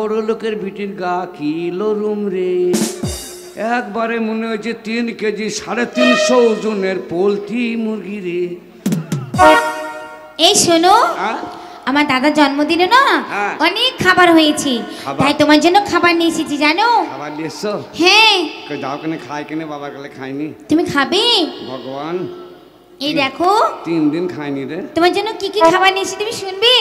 বড় লোকের বিটির গা কি লরুম রে। একবারে মনে হয়েছে 3 কেজি 350 ওজনের পোলট্রি মুরগি রে। এই শোনো, আমার দাদার জন্মদিনে না অনেক খাবার হয়েছে, তাই তোমার জন্য খাবার নিয়ে এসেছি জানো। খাবার নিয়ে এসছো? হ্যাঁ। দাও কেন, খাই কেন, বাবার কালে খাইনি। তুমি খাবে? ভগবান, এই দেখো 3 দিন খাইনি রে। তোমার জন্য কি কি খাবার নিয়ে এসেছি তুমি শুনবে?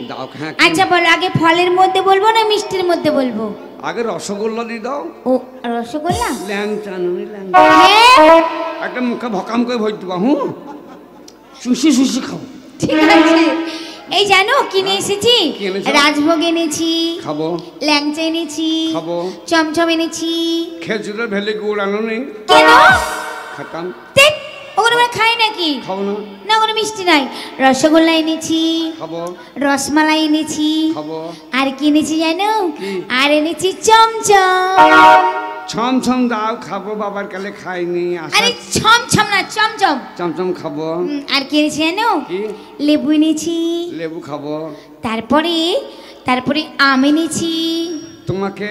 দাও। হ্যাঁ। আচ্ছা বলো, আগে ফলের মধ্যে বলবো না মিষ্টির মধ্যে বলবো? আগে রসগোল্লা দিয়ে দাও। ও রসগোল্লা? ল্যাংচা নুনি ল্যাংচা। হ্যাঁ, একটা মুখে ভকাম করে ভর দিবা। হুঁ, সুশি সুশি খাও। ঠিক আছে। এই জানো কি নিয়ে এসেছি? রাজভোগ এনেছি, খাবো। ল্যাংচা এনেছি, খাবো। চমচম এনেছি। খেজুরের ভেলি গুড় আনো নেই? কেন? খেতাম। ওগুলো আমরা খাই নাকি? খাবো না। না, ওগুলো মিষ্টি নাই। রসগোল্লা এনেছি, খাবো। রসমালাই এনেছি, খাবো। আর কি এনেছি জানো? আর এনেছি চমচম। ছমছম দাও, খাবো। বাবার কালে খাইনি। আরে ছমছম না, চমচম। চমচম খাবো। আর কি এনেছি জানো? কি? লেবু এনেছি। লেবু খাবো। তারপরে আম এনেছি। তোমাকে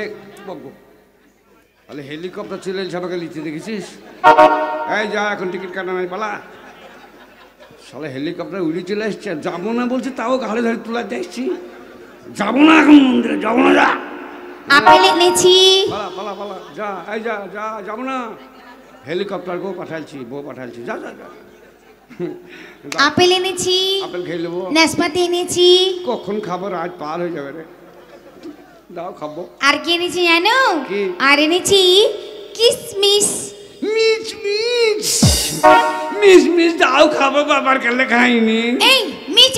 তাহলে হেলিকপ্টার চলে এসে আমাকে লিখতে দেখেছিস? এই যা, এখন টিকিট কাটা নাই, পালা। সালে হেলিকপ্টার উড়ে চলে এসছে, যাবো না বলছে, তাও ঘাড়ে ধরে তোলা দেখছি। যাবো না এখন মন্দিরে, যাবো না। যা, আপেল এনেছি। পালা পালা পালা, যা। এই যা যা, যাবো না। হেলিকপ্টার বউ পাঠাইছি, যা যা যা। আপেল এনেছি। আপেল খেয়ে নেবো। নাশপাতি এনেছি। কখন খাবো? রাত পার হয়ে যাবে রে। দাও, খাবো। আর কি এনেছি জানো? কি? আর এনেছি কিসমিস। মিস দাও, খাবো। বাবার কালে খাইনি। এই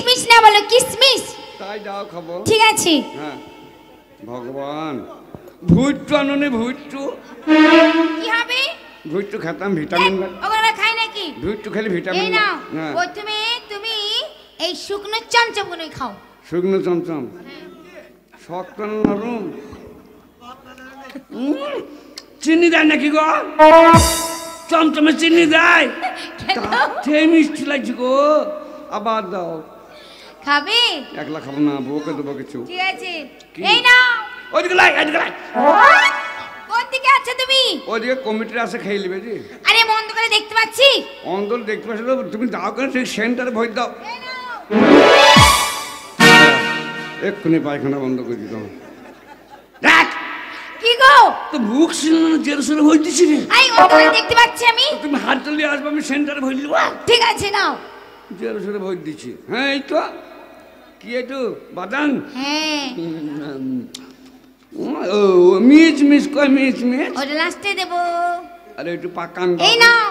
মিস না বলো, কিসমিস। তাই দাও, খাবো। ঠিক আছে। হ্যাঁ। ভগবান, ভুট্টু আনুনি, ভুট্টু। কি হবে? ভুট্টু খেতাম, ভিটামিন। ওগুলো আমরা খাই নাকি? ভুট্টু খেলে ভিটামিন। এই নাও, হ্যাঁ। প্রথমে তুমি এই শুকনো চমচমগুলোই খাও। শুকনো চমচম? শক্ত নরম। চিনি দেয় নাকি গো? চমচমে চিনি দেয়? মিষ্টি লাগছে গো, আবার দাও। খাবে? একলা খাবো না, বউকে দেবো কিছু। ঠিক আছে। এই নাও। ওইদিকে লাই, ওইদিকে লাই। কোন দিকে আছো তুমি? ওইদিকে কমিটির আছে, খেয়ে নেবে জি। আরে বন্ধ করে দেখতে পাচ্ছি। অন্দর দেখতে পাচ্ছ? তুমি দাও কেন, সেই সেন্টারে ভয় দাও। এক্ষুনি পায়খানা বন্ধ করে দিত। কি গো? তো বুক ছিল না, জেরসরে ভয় দিছি রে। আই অন্ধ করে দেখতে পাচ্ছি আমি। তুমি হাত চালিয়ে আসবে, আমি সেন্টারে ভয় দিল। ঠিক আছে, নাও। জেরসরে ভয় দিচ্ছি। হ্যাঁ, এই তো। কি একটু বাদাম? হ্যাঁ। ও মিচ কয়, মিচ। ওটা লাস্টে দেবো। আরে একটু পাকান। এই নাও।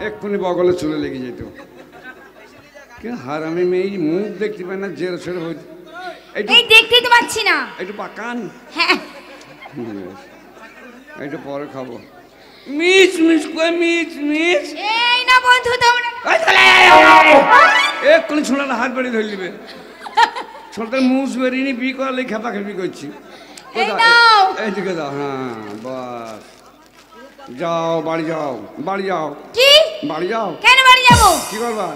এক্ষুনি বগলে চলে লেগে যেত। কি হারামি মেয়ে, মুখ দেখতে পায় না, জেরসরে ভয়। এই দেখতেই তো পাচ্ছি না। একটু পাকান। হ্যাঁ, একটু পরে খাবো। মিচ কয়, মিচ। এই না বন্ধু, তোমরা এক্ষুনি ছোড়াটা হাত বেড়ে ধরে নিবে। ছোটদের মুখ বেরিয়ে বি করালে খেপাখেপি করছি। এইদিকে দাও। হ্যাঁ, বাস। যাও, বাড়ি যাও। কি? বাড়ি যাও। কেন বাড়ি যাবো? কি করবা?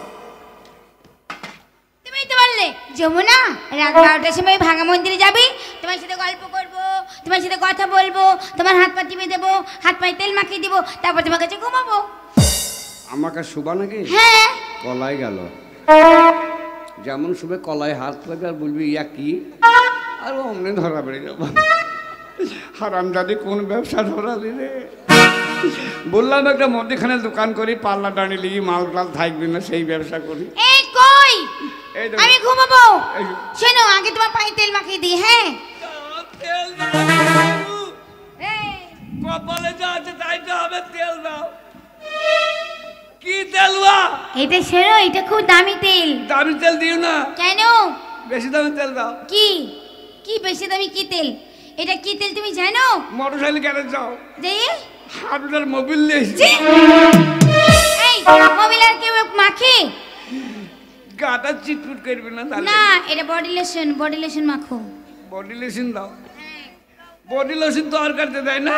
তুমি তো বললে যমুনা রাত 12টার সময় ভাঙা মন্দিরে যাবি, তোমার সাথে গল্প করবো, তোমার সাথে কথা বলবো, তোমার হাত পা টিপে দেবো, হাত পায়ে তেল মাখিয়ে দেবো, তারপর তোমার কাছে ঘুমাবো। আমাকে শুবা নাকি? হ্যাঁ। কলাই গেল যেমন শুবে, কলাই হাত পাবে আর বলবি ইয়া কি, আর অমনি ধরা বেড়ে যাবো। হারামজাদি কোন ব্যবসা ধরালি রে। বললাম একটা মধ্যখানে দোকান করি, পাল্লা টানি লিগি, মাল টাল থাকবি না, সেই ব্যবসা করি। এই কই? আমি ঘুমাবো। শোনো, আগে তোমার পায়ে তেল মাখিয়ে দিই। হ্যাঁ, কপালে যা আছে তাই তো হবে, তেল দাও। কি তেল? এটা শোনো, এটা খুব দামি তেল। দামি তেল দিও না। কেন? বেশি দামি তেল দাও। কি বেশি দামি কি তেল? এটা কি তেল তুমি জানো? মোটরসাইকেল গ্যারেজ যাও, যে আপনার মোবিল নিয়ে এই মোবিল আর কেউ মাখে? গাটা চিটপুট করবে না তাহলে? না, এটা বডি লোশন মাখো। বডি লোশন দাও। বডি লোশন তো আর করতে দেয় না,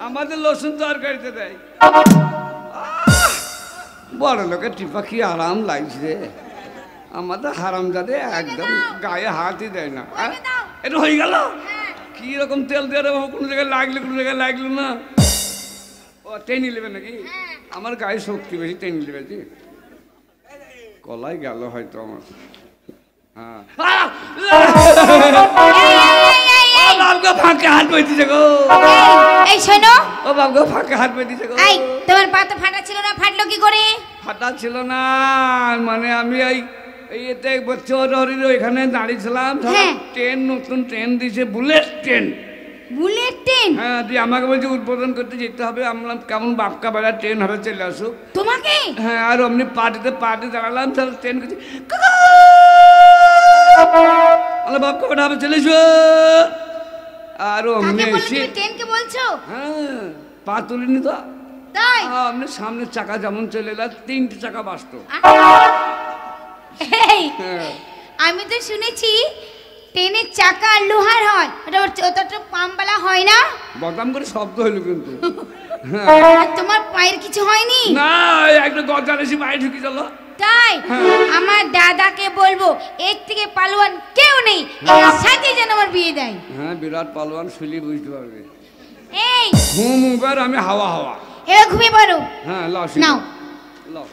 আমাদের লোশন তো আর করতে দেয়। বড় লোকের টিপা কি আরাম লাগছে রে। আমাদের হারামজাদে একদম গায়ে হাতই দেয় না। বলবে দাও। এটা হয়ে গেল হ্যাঁ। কি রকম তেল দিয়ে রে বাবা, কোনো জায়গায় লাগলে কোনো জায়গায় লাগলো না। ও টেনে নেবে নাকি? হ্যাঁ। আমার গায়ে শক্তি বেশি, টেনে নেবে জি। কলাই গেল হয়তো আমার। হ্যাঁ বাবগো ফাঁকে হাত পেয়ে দিছে গো। এই শোনো, ও বাবগো ফাঁকে হাত পেয়ে দিছে গো। এই তোমার পা তো ফাটা ছিল না, ফাটলো কি করে? ফাটা ছিল না মানে আমি এই এতে বছর এখানে দাঁড়িয়েছিলাম, হ্যাঁ। ট্রেন নতুন ট্রেন দিয়েছে, বুলেট ট্রেন। Bullet train? হ্যাঁ দিয়ে আমাকে বলছে উদ্বোধন করতে যেতে হবে। আমরা কেমন বাপকা বেড়া ট্রেন হবে, চলে আসুক। তোমাকে? হ্যাঁ আর অমনি পার্টিতে দাঁড়ালাম, তাহলে ট্রেন করছি বাপকা বেড়া হবে, চলে এসো। আর অমনি কাকে বলে এসে তুমি ট্রেনকে বলছো? হ্যাঁ পা তুলিনি তো। তাই? আপনি সামনের চাকা যেমন চলে এলাম, 3টে চাকা বাসত। এই, আমি তো শুনেছি ট্রেনের চাকা লোহার হয়, ওটা তো পাম্পওয়ালা হয় না? বদনাম করে শব্দ হইল কিন্তু। আর তোমার পায়ের কিছু হয়নি? না একটা গজার এসে বাইরে ঢুকে চলো। তাই? আমার দাদাকে বলবো এর থেকে পালোয়ান কেউ নেই, এর সাথে যেন আমার বিয়ে দেয়। হ্যাঁ বিরাট পালোয়ান শুলি বুঝতে পারবে। এই ঘুম উবার আমি হাওয়া হাওয়া। এবার ঘুমিয়ে পড়ো। হ্যাঁ লাও নাও। লাও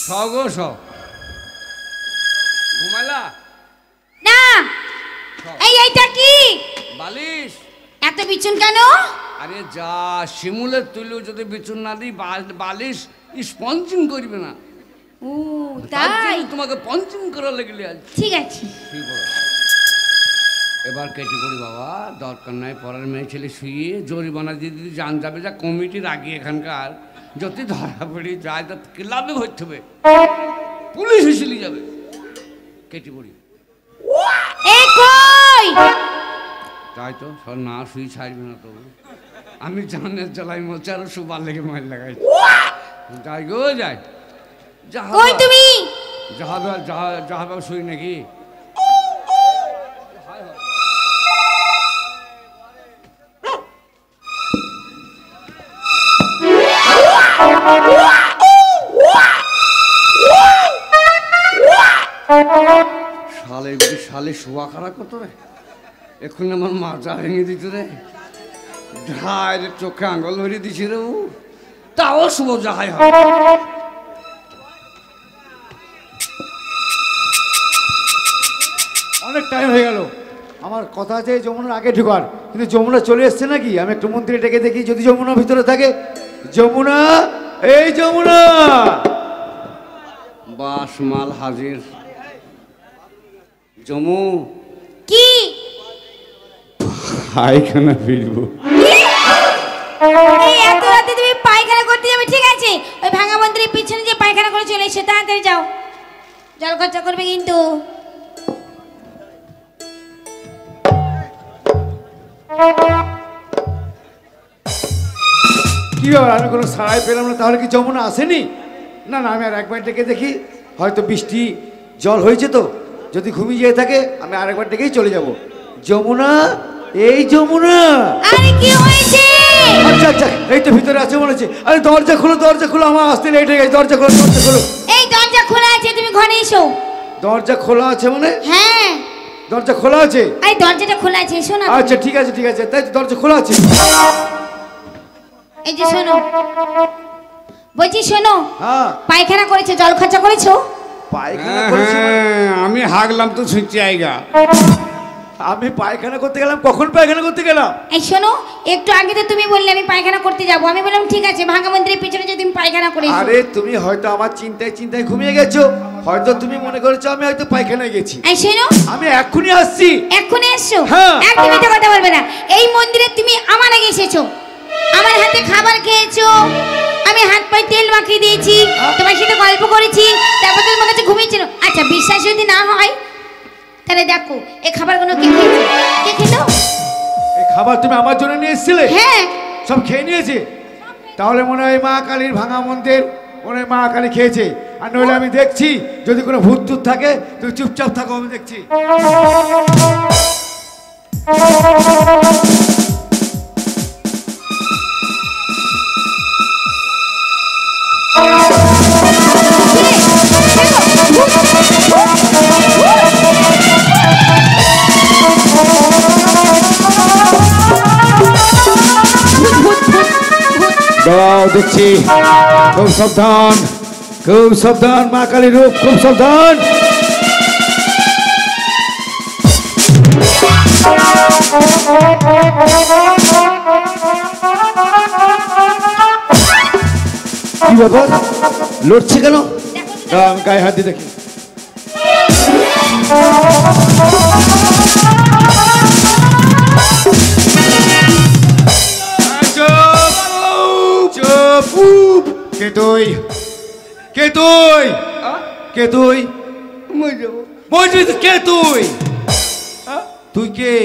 সগো সব ঘুমালা না। এইটা কি বালিশ? এত বিছুন কেন? আরে যা শিমুলের তুলেও যদি বিছুন না দিই বালিশ স্পঞ্জিং করবে না। ও তাই? তোমাকে পঞ্চিং করা লেগেলে আজ। ঠিক আছে। এবার কেটে করি বাবা, দরকার নাই পরের মেয়ে ছেলে শুয়ে জরিমানা দিয়ে দিদি জান যাবে, যা কমিটির আগে এখানকার যদি ধরা পড়ে যায় তো ক্লাবে ভরতে হবে, পুলিশ হিসেলে যাবে। কেটে পড়ি। এই কই? তাই তো সব না শুয়ে ছাড়বে না তো। আমি জানের জ্বালাই মরছি, আরো সুবার লেগে মাইল লাগাইছি। যাই গো যাই। কই তুমি? যাহাবে শুই নাকি? শালে শোয়া খারাপ কত রে, এখন আমার মাথা ভেঙে দিত রে, ঢাই চোখে আঙুল ভরিয়ে দিছি রে। তাও শুভ যাহাই হয়। অনেক টাইম হয়ে গেল, আমার কথা আছে যমুনার আগে ঢুকার, কিন্তু যমুনা চলে এসছে নাকি? আমি একটু মন্দিরে ডেকে দেখি যদি যমুনা ভিতরে থাকে। যমুনা, এই যমুনা। বাস মাল হাজির। জমু কি? পায়খানা ফিরবো। এই এত রাতে তুমি পায়খানা করতে যাবে? ঠিক আছে, ওই ভাঙা মন্দিরের পিছনে যে পায়খানা করে চলে এসে তাড়াতাড়ি যাও, জল খরচা করবে কিন্তু। কি ব্যাপার, আমি কোনো সাড়াই পেলাম না, তাহলে কি যমুনা আসেনি? না না, আমি আর একবার ডেকে দেখি, হয়তো বৃষ্টি জল হয়েছে তো, যদি ঘুমিয়ে যেয়ে থাকে আমি আরেকবার ডেকেই চলে যাব। যমুনা, এই যমুনা। আরে কি হয়েছে? আচ্ছা আচ্ছা, এই তো ভিতরে আছে মনে হচ্ছে। আরে দরজা খোলো, দরজা খোলো, আমার আসতে লেট হয়ে গেছে, দরজা খোলো, দরজা খোলো। এই দরজা খোলা আছে, তুমি ঘরে এসো। দরজা খোলা আছে মানে? হ্যাঁ দরজা খোলা আছে? এই দরজাটা খোলা আছে, এসো না। আচ্ছা ঠিক আছে ঠিক আছে, তাই তো দরজা খোলা আছে। এই যে শোনো, বলছি শোনো, হ্যাঁ পায়খানা করেছো, জল খরচা করেছো? পায়খানা করেছি মানে? আমি হাগলাম তো ছুঁচি আইগা। আমি পায়খানা করতে গেলাম? কখন পায়খানা করতে গেলাম? এই শোনো, একটু আগে তো তুমি বললে আমি পায়খানা করতে যাব, আমি বললাম ঠিক আছে, ভাঙা মন্দিরের পিছনে যে তুমি পায়খানা করে এসো। আরে তুমি হয়তো আমার চিন্তায় চিন্তায় ঘুমিয়ে গেছো, হয়তো তুমি মনে করেছো আমি হয়তো পায়খানায় গেছি। এই শোনো, আমি এক্ষুনি আসছি। এক্ষুনি এসছো? হ্যাঁ। একদমই তো কথা বলবে না। এই মন্দিরে তুমি আমার আগে এসেছো, আমার হাতে খাবার খেয়েছো, আমি হাত পায়ে তেল মাখিয়ে দিয়েছি, তোমার সাথে গল্প করেছি, তারপর তোমার কাছে ঘুমিয়েছিল। আচ্ছা বিশ্বাস যদি না হয় তাহলে দেখো এই খাবারগুলো কে খেয়েছে, কে খেলো? এই খাবার তুমি আমার জন্য নিয়ে এসেছিলে? হ্যাঁ। সব খেয়ে নিয়েছে? তাহলে মনে হয় মা কালীর ভাঙা মন্দির, মনে হয় মা কালী খেয়েছে। আর নইলে আমি দেখছি যদি কোনো ভূত টুত থাকে তুমি চুপচাপ থাকো, আমি দেখছি। দাঁড়াও দেখছি, খুব সাবধান, খুব সাবধান, মা কালী রূপ, খুব সাবধান। কি ব্যাপার, লড়ছে কেন? দাঁড়াও, আমি গায়ে হাত দিয়ে দেখি। কে তুই? কে তুই? কে তুই? কে তুই? তুই কে?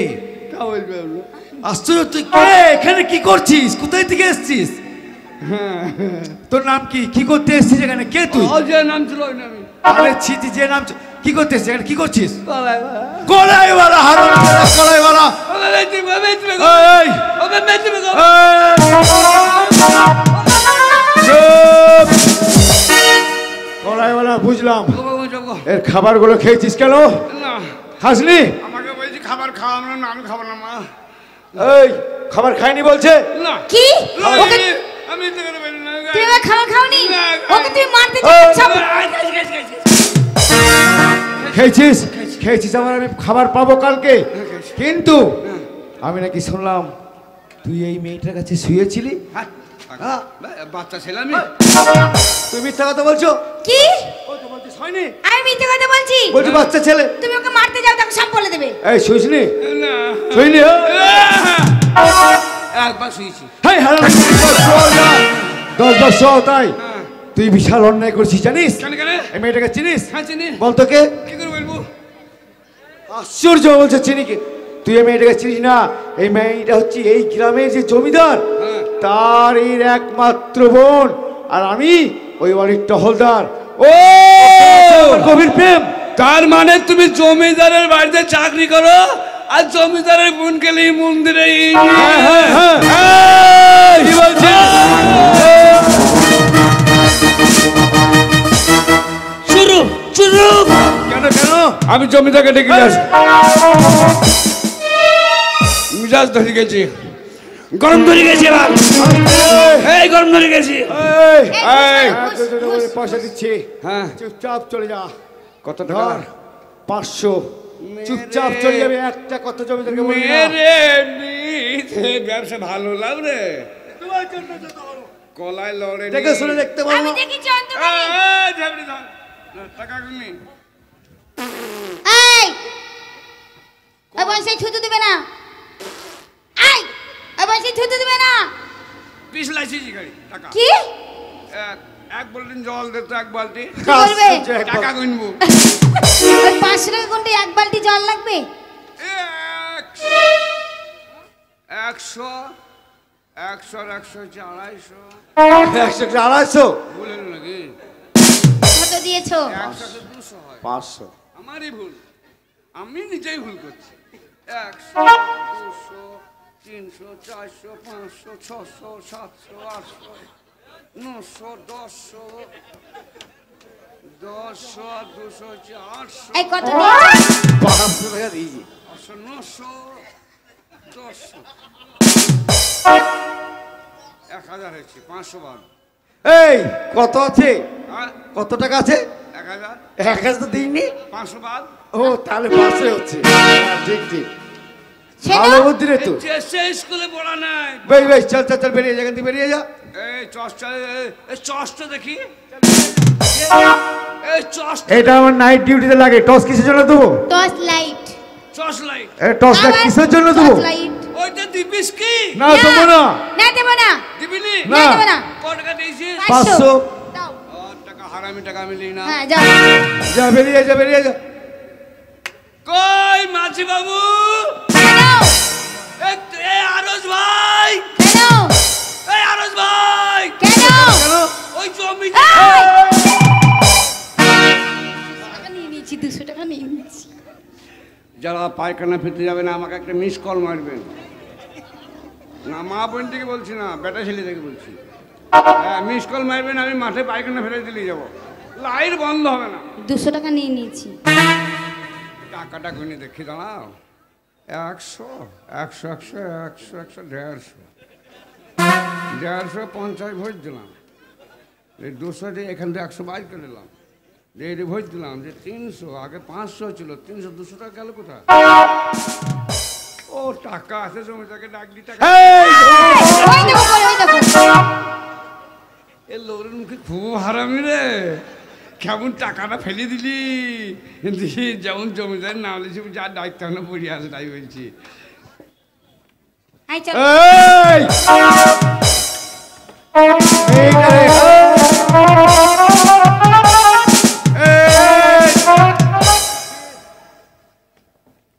আশ্চর্য, তুই কে? এখানে কি করছিস? কোথায় থেকে এসছিস? তোর নাম কি? কি করতে এসছিস এখানে? কে তুই? নাম ছিল ওই নামে। আরে ছি ছি, যে নাম কি করতে এসছিস এখানে? কি করছিস? কলাইওয়ালা, হারামজাদা কলাইওয়ালা। এই, চুপ! কলাইওয়ালা, বুঝলাম। এর খাবারগুলো খেয়েছিস কেন? না, খাসনি? আমাকে বলছি খাবার খাওয়ানো না, আমি খাবো না মা। এই, খাবার খাইনি বলছে? না, কি ওকে আমি তো করে বলি না। তুমি আমার খাবার খাওনি? না, ওকে তুমি মারতে এই, চাচ্ছ? খেয়েছিস? খেয়েছিস? আমার আমি খাবার পাবো কালকে, কিন্তু আমি নাকি শুনলাম তুই এই মেয়েটার কাছে শুয়েছিলি। হ্যাঁ, বাচ্চা ছেলে আমি। তুই মিথ্যা কথা বলছো? কি ও তো বলছিস হয়নি, আমি মিথ্যে কথা বলছি? বলছি বাচ্চা ছেলে। তুমি ওকে মারতে যাও, তাকে সব বলে দেবে। এই শুইসনি? না, শুইনি? একবার শুয়েছি। হাই হারাম, 10 বছর তাই? তুই বিশাল অন্যায় করছিস জানিস? কেন কেন? এই মেয়েটাকে চিনিস? হ্যাঁ চিনি। বলতো কে? কি করে বলবো? আশ্চর্য, বলছে চিনি কে? তুই এই মেয়েটাকে চিনিস না? এই মেয়েটা হচ্ছে এই গ্রামের যে জমিদার, হ্যাঁ। তার এর একমাত্র বোন, আর আমি ওই বাড়ির টহলদার। ও, আমার গভীর প্রেম। তার মানে তুমি জমিদারের বাড়িতে চাকরি করো আর জমিদারের বোনকে নিয়ে মন্দিরে হ্যাঁ, হ্যাঁ, হ্যাঁ। এই, কি বলছিস? শুরু শুরু। কেন কেন? আমি জমিদারকে ডেকে যাস, মিজাজ ধরে গেছি, গরম ধরে গেছি এবার। এই গরম ধরে গেছি। এই, এই, পয়সা দিচ্ছি, হ্যাঁ, চুপচাপ চলে যা। কত টাকা? ধর 500, চুপচাপ চলে যাবে। একটা কথা জমিদারকে বলবি না। মেরে নিতে ব্যবসা ভালো লাগবে। কলাই লড়ে দেখে শুনে দেখতে পারো আমি না? দেখেছি অন্ধকারে। টাকা গুনি। এই ওই বয়সে থুতু দিবে না। এই ওই বয়সে থুতু দিবে না। পিছলাইছি গাড়ি টাকা। কি এক বালতি জল দে তো, এক বালতি কি করবে? আশ্চর্য এক টাকা গুনবো। ওই 500 টাকা কোনটা এক বালতি জল লাগবে? 100 100 100 250 100 250 ভুল হলো নাকি? কত দিয়েছো? 100 200 হয়। 500। আমারই ভুল, আমি নিজেই ভুল করছি। 100 200 300 400 500 600 700 800 900 1000 1000 আর 200 হচ্ছে 800 এই কত দিয়েছো? 500 টাকা দিয়েছি। 800 900 1000 1000 হচ্ছে 500 বাদ। এই কত আছে? হ্যাঁ, কত টাকা আছে? 1000 1000 তো দিইনি। 500 বাদ। ও তাহলে 500 হচ্ছে। হ্যাঁ, ঠিক ঠিক, ছেনো ভালো বুদ্ধি রে তো। সে স্কুলে পড়া নাই। বেশ বেশ, চল চল চল, বেরিয়ে যা, এখান থেকে বেরিয়ে যা। এই চশটা, এই চশটা দেখি। এই চশটা, এটা আমার নাইট ডিউটিতে লাগে। টস কিসের জন্য দেবো? Torch light. চশ লাইট। এই টসটা কিসের জন্য দেবো? Torch light. ওইটা দিবিস কি? না দেবো না। না দেব না। দিবিনি? না। দেব না। কত টাকা দিয়েছিস? 500। দাও। ও, টাকা হারামি, টাকা আমি লিই না। হ্যাঁ যাও। যা, বেরিয়ে যা, বেরিয়ে যা। কই মাঝি বাবু? কেন? এই আরজ ভাই, কেন? এই আরজ ভাই, কেন? কেন? ওই জমি এই! টাকা নিয়ে নিয়েছি, 200 টাকা নিয়ে নিয়েছি। যারা পায়খানা ফেলতে যাবে না, আমাকে একটা মিস কল মারবেন। না, মা বোন থেকে বলছি না, বেটা ছেলে থেকে বলছি। হ্যাঁ, মিস কল মারবেন, আমি মাঠে পায়খানা ফেলে দিলেই যাবো, লাইট বন্ধ হবে না। 200 টাকা নিয়ে নিয়েছি। টাকাটা গুনে দেখি, দাঁড়াও। 100 100 100 100 100 150 150 ভোট দিলাম, এই 200 দিয়ে এখান থেকে 100 বাইর করে নিলাম, দিয়ে ভোট দিলাম যে 300, আগে 500 ছিল, 300 200 টাকা গেল কোথায়? ও টাকা আছে, জমিটাকে ডাক দি, টাকা ওই দেখো ওই দেখো এ লোরের মুখে খুব হারামি রে, কেমন টাকাটা ফেলে দিলি, যেমন জমিদার নাম লিখছি, যার দায়িত্ব না পড়ে আছে তাই বলছি। আই চল এই! এইটা রে, এই!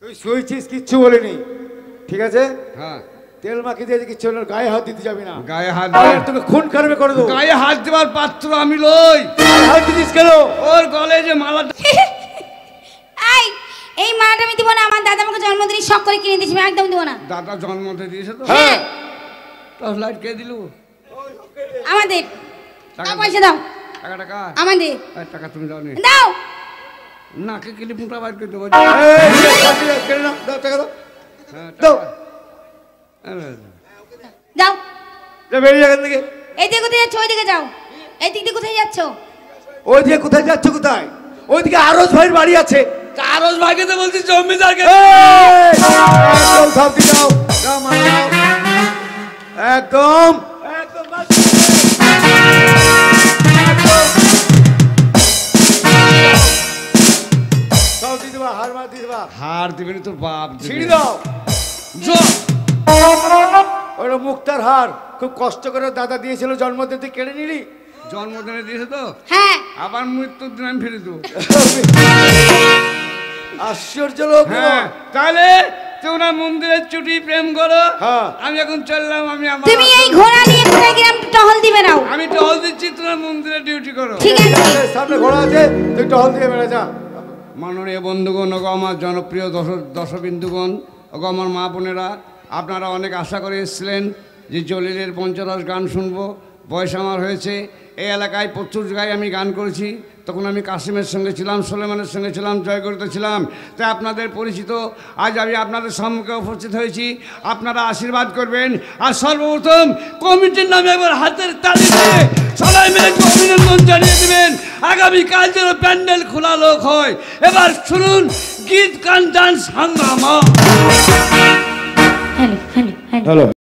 তুই শুয়েছিস, কিচ্ছু বলিনি, ঠিক আছে? হ্যাঁ, তেল মাখিয়ে দিয়ে কিচ্ছু হলো, গায়ে হাত দিতে যাবি না, গায়ে হাত আর তোকে খুন খারাপে করে দেবো। গায়ে হাত দেওয়ার পাত্র আমি লই। গায়ে হাত দিতিস কেন? ওর গলে যে মালাটা, আই এই মালাটা আমি দিব না, আমার দাদা আমাকে জন্মদিনে শখ করে কিনে দিয়েছে, আমি একদম দিব না। দাদা জন্মতে দিয়েছে তো? হ্যাঁ। টর্চ লাইট কে দিল? আমাদের টাকা পয়সা দাও, টাকা টাকা আমাদের টাকা তুমি দাও নি, দাও। নাকে কিলি মুটা বাইর করে দেবো। এই, কেন না? দাও, টাকা দাও। হ্যাঁ, দাও। যাও যা, বেরিয়ে যা এখান থেকে। এই দিকে কোথায় যাচ্ছ? ওই দিকে যাও। এই দিক দিয়ে কোথায় যাচ্ছ? ওই দিকে কোথায় যাচ্ছ? কোথায়? ওইদিকে আরজ ভাইয়ের বাড়ি আছে। আরজ ভাইকে তো বলছি জমিদারকে। এই! একদম সাবধানে যাও, যাও, মারা যাও। একদম একদম সব দিয়ে দেবা, হার মার দিয়ে দেবা। হার দিবেন তোর বাপ দিবে। ছিঁড়ি দাও। জো। ওটা মুক্তার হার, খুব কষ্ট করে দাদা দিয়েছিল জন্মদিন, তুই কেড়ে নিলি। জন্মদিনে দিয়েছে তো, হ্যাঁ আবার মৃত্যুর দিন আমি ফিরে দেবো। আশ্চর্য লোক। হ্যাঁ, তাহলে তোমরা মন্দিরের চুটি প্রেম করো। হ্যাঁ। আমি এখন চললাম, আমি আমার তুমি এই ঘোড়া নিয়ে কোথায় গ্রাম টহল দিবে নাও। আমি টহল দিচ্ছি, তোমরা মন্দিরে ডিউটি করো। ঠিক আছে সামনে ঘোড়া আছে, তুই টহল দিয়ে বেড়ে যা। মাননীয় বন্ধুগণ, ওগো আমার জনপ্রিয় দর্শকবৃন্দগণ, ওগো আমার মা বোনেরা, আপনারা অনেক আশা করে এসেছিলেন যে জলিলের পঞ্চরস গান শুনবো। বয়স আমার হয়েছে, এই এলাকায় প্রচুর জায়গায় আমি গান করেছি। তখন আমি কাসিমের সঙ্গে ছিলাম, সোলেমানের সঙ্গে ছিলাম, জয়গড়িতে ছিলাম। তাই আপনাদের পরিচিত আজ আমি আপনাদের সম্মুখে উপস্থিত হয়েছি। আপনারা আশীর্বাদ করবেন। আর সর্বপ্রথম কমিটির নামে একবার হাতের তালি দিয়ে সবাই মিলে একটু অভিনন্দন জানিয়ে দেবেন। আগামীকাল যেন প্যান্ডেল খোলা লোক হয়। এবার শুনুন গীত গান ডান্স হাঙ্গামা। Hello hello hello hello.